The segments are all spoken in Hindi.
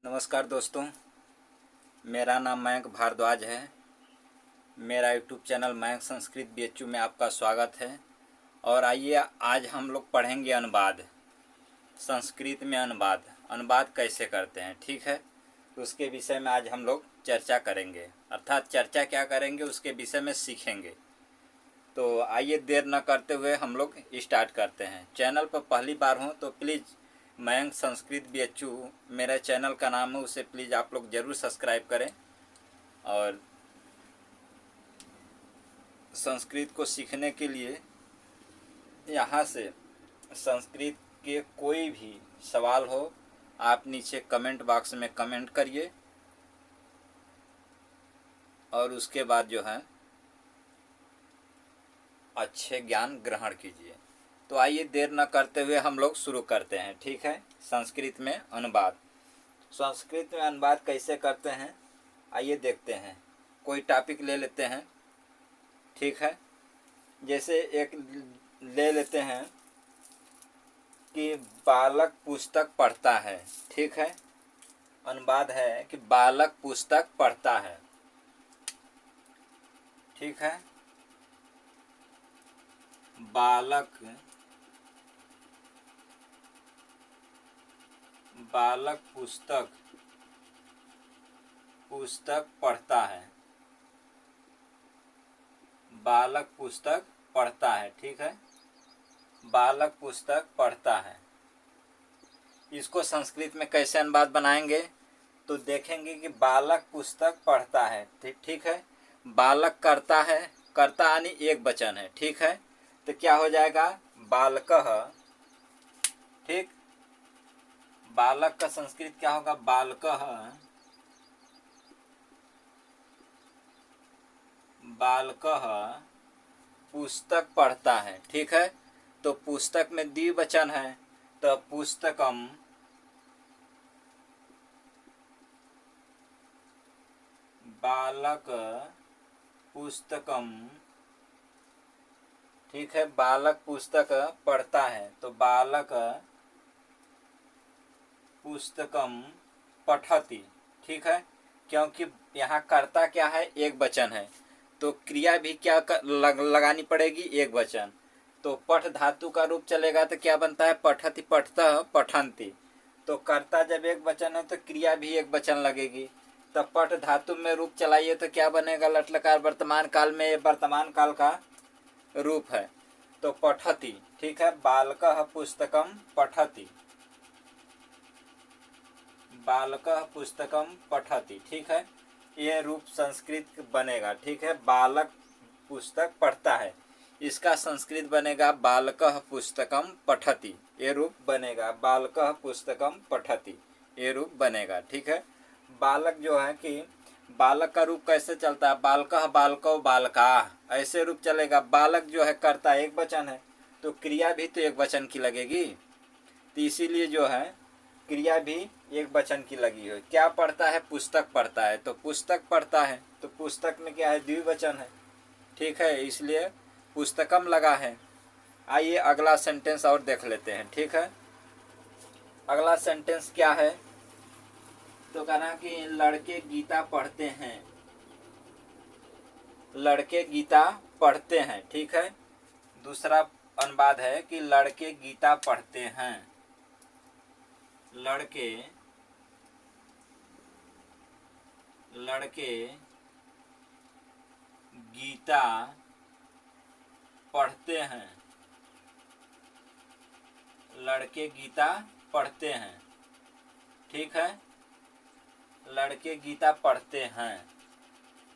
नमस्कार दोस्तों, मेरा नाम मयंक भारद्वाज है। मेरा YouTube channel Mayank Sanskrit BHU में आपका स्वागत है। और आइए आज हम लोग पढ़ेंगे अनुवाद। संस्कृत में अनुवाद कैसे करते हैं, ठीक है। तो उसके विषय में आज हम लोग चर्चा करेंगे, अर्थात चर्चा क्या करेंगे उसके विषय में सीखेंगे। तो आइए देर न करते हुए हम लोग स्टार्ट करते हैं। चैनल पर पहली बार हो तो प्लीज़ मयंक संस्कृत BHU मेरा चैनल का नाम है, उसे प्लीज़ आप लोग ज़रूर सब्सक्राइब करें। और संस्कृत को सीखने के लिए यहाँ से संस्कृत के कोई भी सवाल हो आप नीचे कमेंट बॉक्स में कमेंट करिए और उसके बाद जो है अच्छे ज्ञान ग्रहण कीजिए। तो आइए देर न करते हुए हम लोग शुरू करते हैं, ठीक है। संस्कृत में अनुवाद कैसे करते हैं आइए देखते हैं। कोई टॉपिक ले लेते हैं, ठीक है। जैसे एक ले लेते हैं कि बालक पुस्तक पढ़ता है, ठीक है। अनुवाद है कि बालक पुस्तक पढ़ता है, ठीक है। बालक पुस्तक पढ़ता है। बालक पुस्तक पढ़ता है, ठीक है। बालक पुस्तक पढ़ता है। इसको संस्कृत में कैसे अनुवाद बनाएंगे तो देखेंगे कि बालक पुस्तक पढ़ता है, ठीक है। बालक करता है, कर्ता यानी एक वचन है, ठीक है। तो क्या हो जाएगा बालकः, ठीक। बालक का संस्कृत क्या होगा बालकः। बालकः पुस्तक पढ़ता है, ठीक है। तो पुस्तक में द्विवचन है तो पुस्तकम, बालक पुस्तकम, ठीक है। बालक पुस्तक पढ़ता है तो बालक पुस्तकम पठति, ठीक है। क्योंकि यहाँ कर्ता क्या है एक वचन है तो क्रिया भी क्या लगानी पड़ेगी एक वचन। तो पठ धातु का रूप चलेगा तो क्या बनता है पठति पठतः पठन्ति। तो कर्ता जब एक वचन है तो क्रिया भी एक वचन लगेगी। तो पठ धातु में रूप चलाइए तो क्या बनेगा लट लकार वर्तमान काल में, ये वर्तमान काल का रूप है तो पठति, ठीक है। बालकः पुस्तकम पठति, बालकः पुस्तकम पठति, ठीक है। ये रूप संस्कृत बनेगा, ठीक है। बालक पुस्तक पढ़ता है, इसका संस्कृत बनेगा बालकः पुस्तकम पठति, ये रूप बनेगा बालकः पुस्तकम पठति, ये रूप बनेगा, ठीक है। बालक जो है कि बालक का रूप कैसे चलता है बालकः बालकौ बालकाः, ऐसे रूप चलेगा। बालक जो है कर्ता एक वचन है तो क्रिया भी तो एक वचन की लगेगी, तो इसीलिए जो है क्रिया भी एक वचन की लगी है। क्या पढ़ता है पुस्तक पढ़ता है तो पुस्तक पढ़ता है तो पुस्तक में क्या है द्विवचन है, ठीक है, इसलिए पुस्तकम लगा है। आइए अगला सेंटेंस और देख लेते हैं, ठीक है। अगला सेंटेंस क्या है तो कहना कि लड़के गीता पढ़ते हैं, लड़के गीता पढ़ते हैं, ठीक है। दूसरा अनुवाद है कि लड़के गीता पढ़ते हैं, लड़के गीता पढ़ते हैं, लड़के गीता पढ़ते हैं, ठीक है। लड़के गीता पढ़ते हैं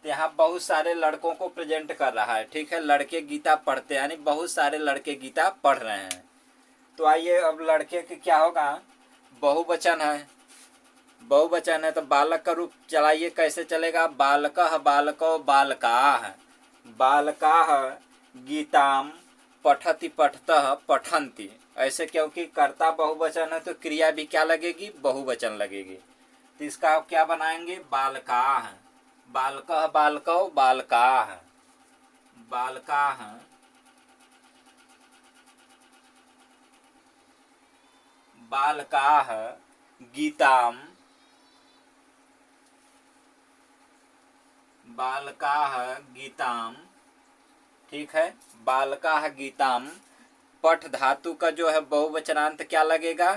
तो यहाँ बहुत सारे लड़कों को प्रेजेंट कर रहा है, ठीक है। लड़के गीता पढ़ते हैं यानी बहुत सारे लड़के गीता पढ़ रहे हैं। तो आइए अब लड़के के क्या होगा बहुवचन है, बहुवचन है तो बालक का रूप चलाइए कैसे चलेगा बालकः बालकौ बालकाः, बालकाः गीताम पठति पठतः पठन्ति, ऐसे क्योंकि कर्ता बहुवचन है तो क्रिया भी क्या लगेगी बहुवचन लगेगी। तो इसका क्या बनाएंगे बालकाः, बालकः बालकौ बालकाः, बालकाः बालकाः गीताम बालकाः गीताम, ठीक है, बालकाः गीताम। पठ धातु का जो है बहुवचनांत क्या लगेगा,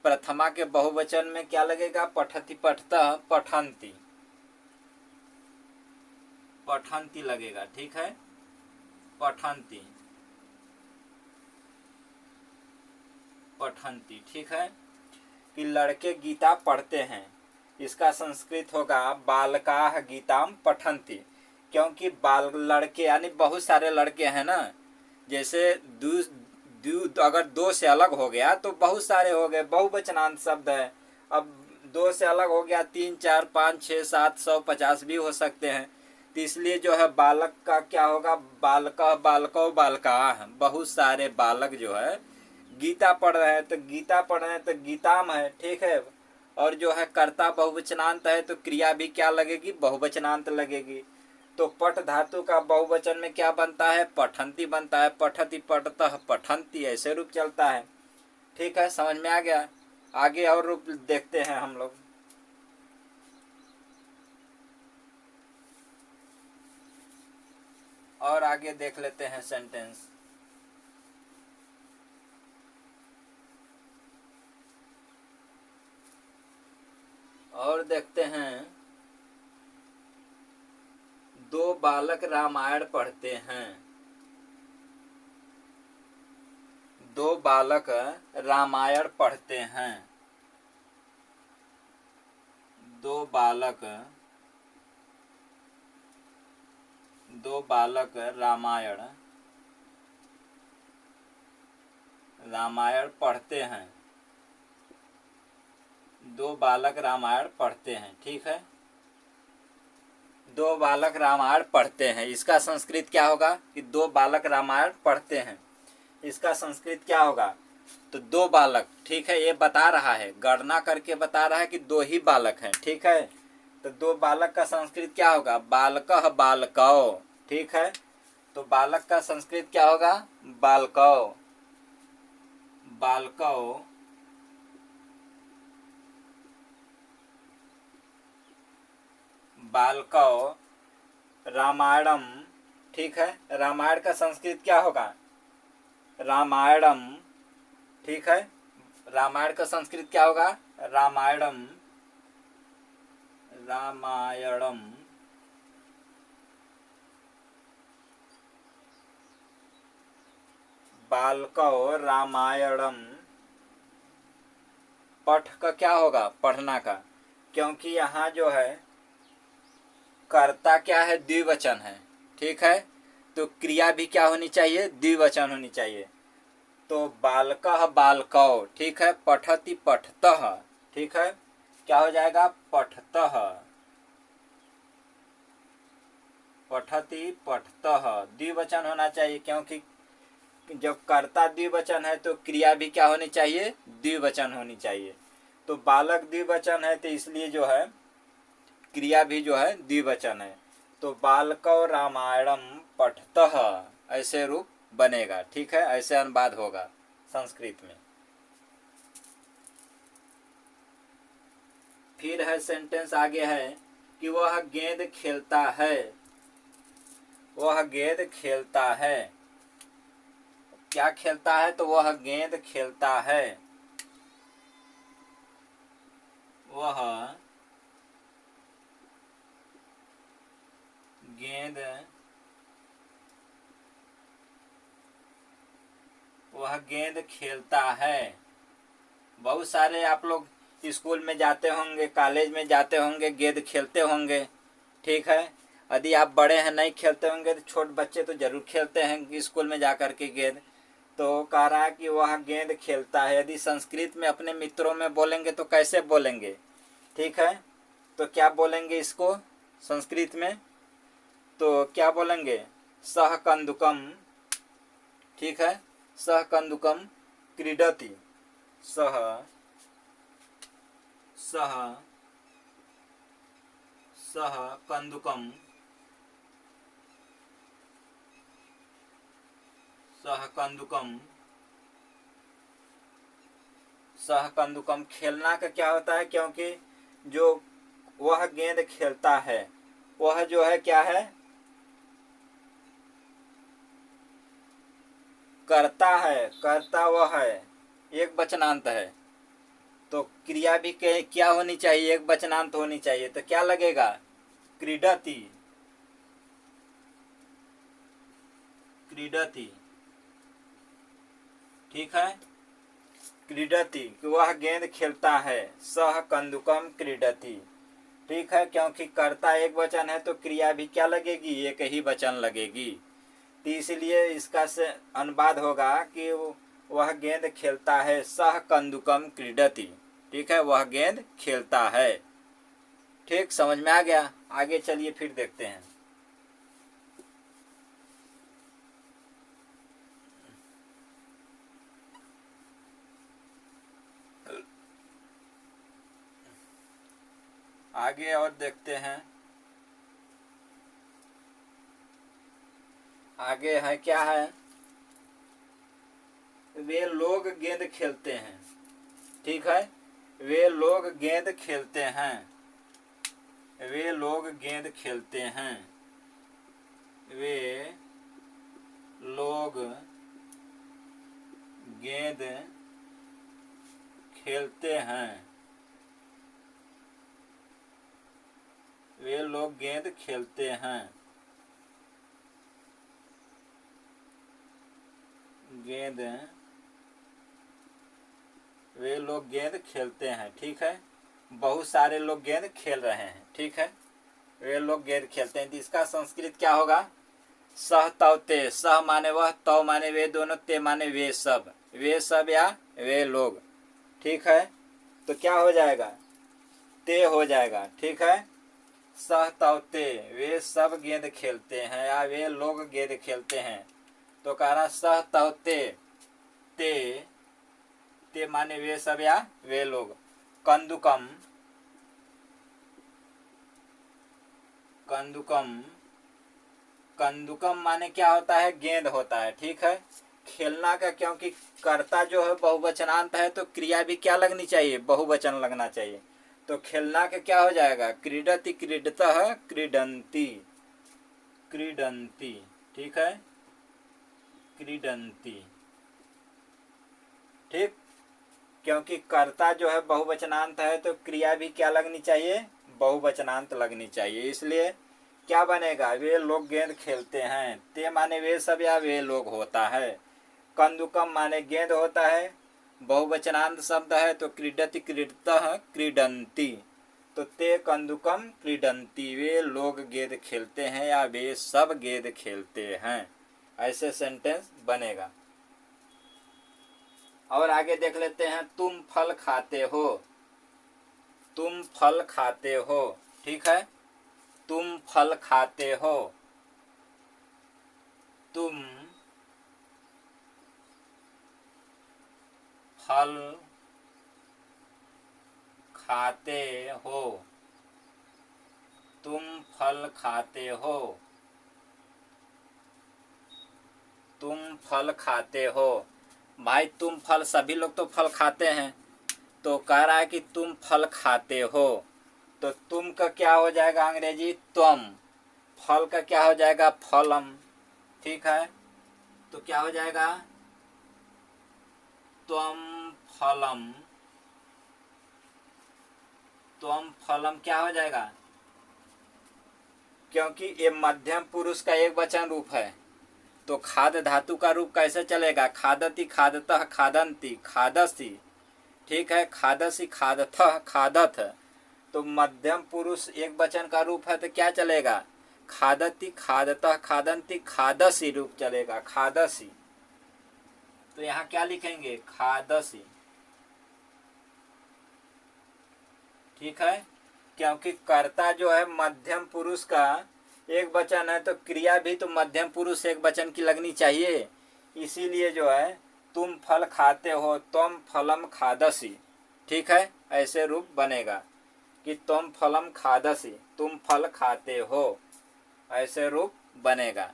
प्रथमा के बहुवचन में क्या लगेगा, पठति पठतः पठन्ति, पठन्ति लगेगा, ठीक है, पठन्ति, पठन्ति, ठीक है। कि लड़के गीता पढ़ते हैं, इसका संस्कृत होगा बालकाः गीताम पठन्ति, क्योंकि बाल लड़के यानी बहुत सारे लड़के हैं ना, जैसे दू दू अगर दो से अलग हो गया तो बहुत सारे हो गए, बहुवचनांत शब्द है। अब दो से अलग हो गया 3 4 5 6 7 100 50 भी हो सकते हैं, तो इसलिए जो है बालक का क्या होगा, बालकः बालकौ बालकाः, बहुत सारे बालक जो है गीता पढ़ रहे हैं, तो गीता पढ़ रहे हैं तो गीताम है, ठीक है। और जो है कर्ता बहुवचनांत है तो क्रिया भी क्या लगेगी, बहुवचनांत लगेगी। तो पठ धातु का बहुवचन में क्या बनता है, पठन्ति बनता है, पठति पठतः पठन्ति, ऐसे रूप चलता है, ठीक है। समझ में आ गया। आगे और रूप देखते हैं हम लोग। और आगे देख लेते हैं सेंटेंस। और देखते हैं, दो बालक रामायण पढ़ते हैं, दो बालक रामायण पढ़ते हैं, दो बालक रामायण पढ़ते हैं, दो बालक रामायण पढ़ते हैं, ठीक है। दो बालक रामायण पढ़ते हैं, इसका संस्कृत क्या होगा कि दो बालक रामायण पढ़ते हैं, इसका संस्कृत क्या होगा, तो दो बालक, ठीक है। ये बता रहा है, गणना करके बता रहा है कि दो ही बालक हैं, ठीक है। तो दो बालक का संस्कृत क्या होगा, बालकः बालकौ, ठीक है। तो बालक का संस्कृत क्या होगा, बालकौ, बालकौ, बालकौ रामायणम, ठीक है। रामायण का संस्कृत क्या होगा, रामायणम, ठीक है। रामायण का संस्कृत क्या होगा, रामायणम, रामायणम, बालकौ रामायणम। पठ का क्या होगा, पढ़ना का, क्योंकि यहाँ जो है कर्ता क्या है, द्विवचन है, ठीक है। तो क्रिया भी क्या होनी चाहिए, द्विवचन होनी चाहिए। तो बालकः बालकौ, ठीक है, पठति पठतः, ठीक है, क्या हो जाएगा, पठतः, पठति पठतः, द्विवचन होना चाहिए, क्योंकि जब कर्ता द्विवचन है तो क्रिया भी क्या होनी चाहिए, द्विवचन होनी चाहिए। तो बालक द्विवचन है तो इसलिए जो है क्रिया भी जो है द्विवचन है। तो बालकौ रामायणम पठतः, ऐसे रूप बनेगा, ठीक है, ऐसे अनुवाद होगा संस्कृत में। फिर है सेंटेंस आगे है कि वह गेंद खेलता है, वह गेंद खेलता है, क्या खेलता है, तो वह गेंद खेलता है, वह गेंद, वह गेंद खेलता है। बहुत सारे आप लोग स्कूल में जाते होंगे, कॉलेज में जाते होंगे, गेंद खेलते होंगे, ठीक है। यदि आप बड़े हैं नहीं खेलते होंगे तो छोटे बच्चे तो जरूर खेलते हैं स्कूल में जाकर के गेंद। तो कह रहा है कि वह गेंद खेलता है। यदि संस्कृत में अपने मित्रों में बोलेंगे तो कैसे बोलेंगे, ठीक है। तो क्या बोलेंगे इसको संस्कृत में, तो क्या बोलेंगे, सह कंदुकम, ठीक है, सह कंदुकम क्रीडति, सह सह सह कंदुकम, सह कंदुकम, सह कंदुकम। खेलना का क्या होता है, क्योंकि जो वह गेंद खेलता है, वह जो है क्या है, करता है, करता वह है, एक वचनांत है। तो क्रिया भी क्या होनी चाहिए, एक वचनांत होनी चाहिए। तो क्या लगेगा, क्रीडति, क्रीडति, ठीक है। क्रीडति, वह गेंद खेलता है। सह कंदुकम क्रीडति, ठीक है। क्योंकि कर्ता एक वचन है तो क्रिया भी क्या लगेगी, एक ही वचन लगेगी। तो इसलिए इसका से अनुवाद होगा कि वह गेंद खेलता है। सह कंदुकम क्रीडति, ठीक है, वह गेंद खेलता है। ठीक, समझ में आ गया। आगे चलिए फिर देखते हैं। आगे और देखते हैं। आगे है क्या है, वे लोग गेंद खेलते हैं, ठीक है। वे लोग गेंद खेलते हैं, वे लोग गेंद खेलते हैं, वे लोग गेंद खेलते हैं, वे लोग गेंद खेलते हैं, गेंद, वे लोग गेंद खेलते हैं, ठीक है। बहुत सारे लोग गेंद खेल रहे हैं, ठीक है। वे लोग गेंद खेलते हैं। तो इसका संस्कृत क्या होगा, सह तव ते। सह माने वह, तव माने वे दोनों, ते माने वे सब, वे सब या वे लोग, ठीक है। तो क्या हो जाएगा, ते हो जाएगा, ठीक है। सह तव ते, वे सब गेंद खेलते हैं या वे लोग गेंद खेलते हैं। तो कह रहा सह तव ते, ते, ते माने वे सब या वे लोग। कंदुकम, कंदुकम, कंदुकम माने क्या होता है, गेंद होता है, ठीक है। खेलना का, क्योंकि कर्ता जो है बहुवचनांत है तो क्रिया भी क्या लगनी चाहिए, बहुवचन लगना चाहिए। तो खेलना का क्या हो जाएगा, क्रीडति, क्रीडतः, क्रीडंती, क्रीडंती, ठीक है, क्रीडंती, ठीक। क्योंकि कर्ता जो है बहुवचनांत है तो क्रिया भी क्या लगनी चाहिए, बहुवचनांत लगनी चाहिए। इसलिए क्या बनेगा, वे लोग गेंद खेलते हैं। ते माने वे सब या वे लोग होता है। कंदुकम माने गेंद होता है, बहुवचनांत शब्द है तो क्रीडति, क्रीडतः, क्रीडंती। तो ते कंदुकम क्रीडंती, वे लोग गेंद खेलते हैं या वे सब गेंद खेलते हैं। ऐसे सेंटेंस बनेगा। और आगे देख लेते हैं। तुम फल खाते हो, तुम फल खाते हो, ठीक है। तुम फल खाते हो, तुम फल खाते हो, तुम फल खाते हो, तुम फल खाते हो। भाई तुम फल, सभी लोग तो फल खाते हैं, तो कह रहा है कि तुम फल खाते हो। तो तुम का क्या हो जाएगा अंग्रेजी, त्वम। फल का क्या हो जाएगा, फलम, ठीक है। तो क्या हो जाएगा, त्वम फलम, त्वम फलम क्या हो जाएगा, क्योंकि ये मध्यम पुरुष का एक वचन रूप है। तो खाद धातु का रूप कैसे चलेगा, खादति, खादतः, खादंती, खादसी, ठीक है। खादसी, खादथः, खादथ। तो मध्यम पुरुष एक वचन का रूप है तो क्या चलेगा, खादति, खादतः, खादंती, खादसी रूप चलेगा, खादसी। तो यहाँ क्या लिखेंगे, खादसी, ठीक है। क्योंकि कर्ता जो है मध्यम पुरुष का एक वचन है तो क्रिया भी तो मध्यम पुरुष एक वचन की लगनी चाहिए। इसीलिए जो है तुम फल खाते हो, तुम फलम खादसी, ठीक है। ऐसे रूप बनेगा कि तुम फलम खादसी, तुम फल खाते हो, ऐसे रूप बनेगा।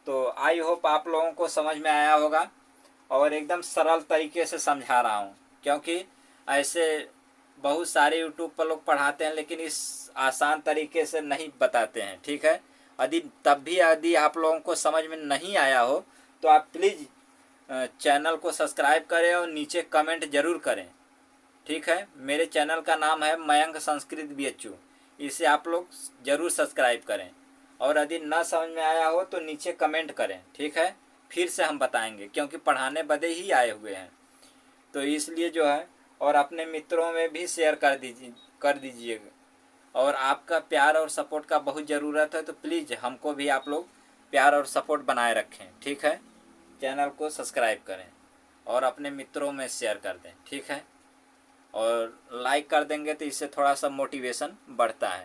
तो आई होप आप लोगों को समझ में आया होगा और एकदम सरल तरीके से समझा रहा हूँ, क्योंकि ऐसे बहुत सारे यूट्यूब पर लोग पढ़ाते हैं, लेकिन इस आसान तरीके से नहीं बताते हैं। ठीक है, यदि आप लोगों को समझ में नहीं आया हो तो आप प्लीज़ चैनल को सब्सक्राइब करें और नीचे कमेंट ज़रूर करें। ठीक है, मेरे चैनल का नाम है मयंक संस्कृत BHU, इसे आप लोग ज़रूर सब्सक्राइब करें। और यदि ना समझ में आया हो तो नीचे कमेंट करें। ठीक है, फिर से हम बताएंगे, क्योंकि पढ़ाने बदे ही आए हुए हैं, तो इसलिए जो है। और अपने मित्रों में भी शेयर कर दीजिएगा। और आपका प्यार और सपोर्ट का बहुत ज़रूरत है, तो प्लीज़ हमको भी आप लोग प्यार और सपोर्ट बनाए रखें। ठीक है, चैनल को सब्सक्राइब करें और अपने मित्रों में शेयर कर दें। ठीक है, और लाइक कर देंगे तो इससे थोड़ा सा मोटिवेशन बढ़ता है।